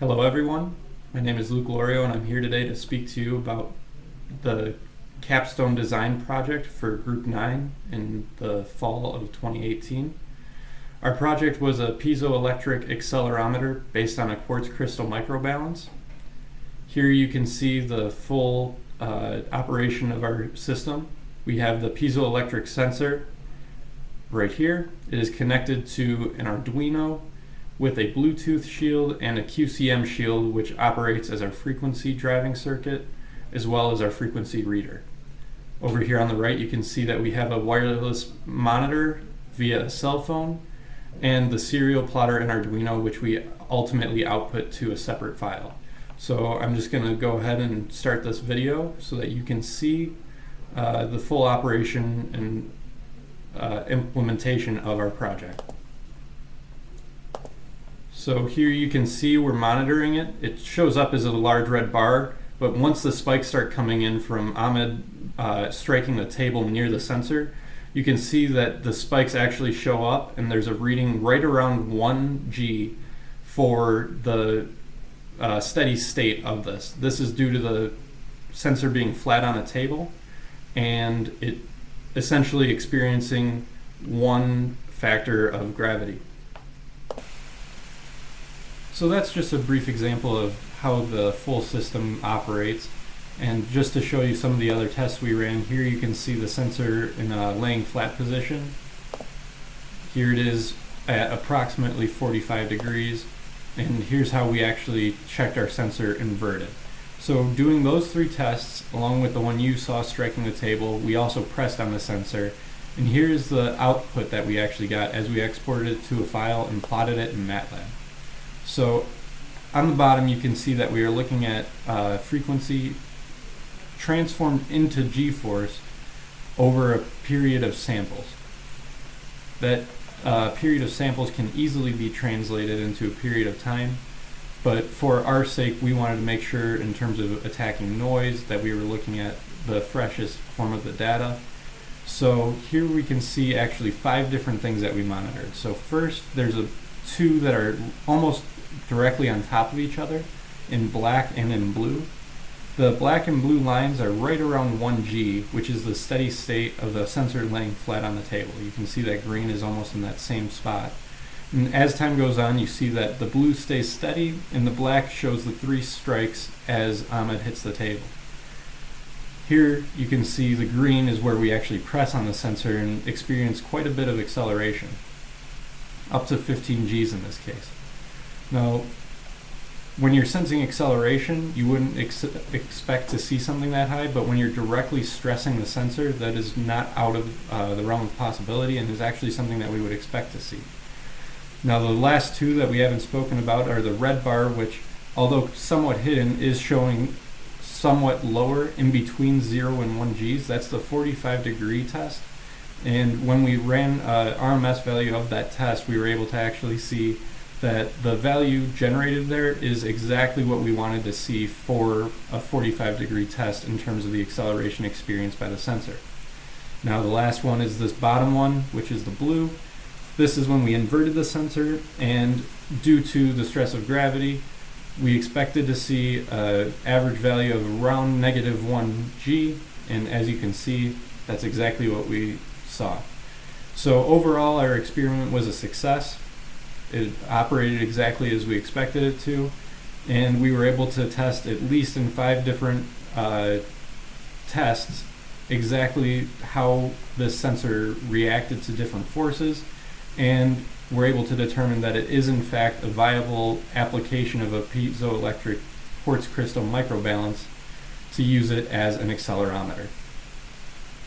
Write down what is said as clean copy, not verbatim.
Hello everyone, my name is Luke Lorio and I'm here today to speak to you about the capstone design project for Group 9 in the fall of 2018. Our project was a piezoelectric accelerometer based on a quartz crystal microbalance. Here you can see the full operation of our system. We have the piezoelectric sensor right here. It is connected to an Arduino with a Bluetooth shield and a QCM shield, which operates as our frequency driving circuit as well as our frequency reader. Over here on the right you can see that we have a wireless monitor via a cell phone and the serial plotter in Arduino, which we ultimately output to a separate file. So I'm just going to go ahead and start this video so that you can see the full operation and implementation of our project. So here you can see we're monitoring it. It shows up as a large red bar, but once the spikes start coming in from Ahmed striking the table near the sensor, you can see that the spikes actually show up and there's a reading right around 1G for the steady state of this. This is due to the sensor being flat on a table and it essentially experiencing one factor of gravity. So that's just a brief example of how the full system operates, and just to show you some of the other tests we ran, here you can see the sensor in a laying flat position. Here it is at approximately 45 degrees, and here's how we actually checked our sensor inverted. So doing those three tests along with the one you saw striking the table, we also pressed on the sensor, and here's the output that we actually got as we exported it to a file and plotted it in MATLAB. So on the bottom you can see that we are looking at frequency transformed into g-force over a period of samples. That period of samples can easily be translated into a period of time, but for our sake we wanted to make sure in terms of attacking noise that we were looking at the freshest form of the data. So here we can see actually 5 different things that we monitored. So first there's two that are almost directly on top of each other in black and in blue. The black and blue lines are right around 1G, which is the steady state of the sensor laying flat on the table. You can see that green is almost in that same spot. And as time goes on, you see that the blue stays steady and the black shows the 3 strikes as Ahmed hits the table. Here you can see the green is where we actually press on the sensor and experience quite a bit of acceleration, up to 15 Gs in this case. Now, when you're sensing acceleration, you wouldn't expect to see something that high, but when you're directly stressing the sensor, that is not out of the realm of possibility and is actually something that we would expect to see. Now, the last two that we haven't spoken about are the red bar, which, although somewhat hidden, is showing somewhat lower in between 0 and 1 Gs. That's the 45-degree test. And when we ran an RMS value of that test, we were able to actually see that the value generated there is exactly what we wanted to see for a 45-degree test in terms of the acceleration experienced by the sensor. Now the last one is this bottom one, which is the blue. This is when we inverted the sensor, and due to the stress of gravity, we expected to see an average value of around -1G, and as you can see, that's exactly what we saw. So overall our experiment was a success. It operated exactly as we expected it to, and we were able to test at least in 5 different tests exactly how this sensor reacted to different forces, and we're able to determine that it is in fact a viable application of a piezoelectric quartz crystal microbalance to use it as an accelerometer.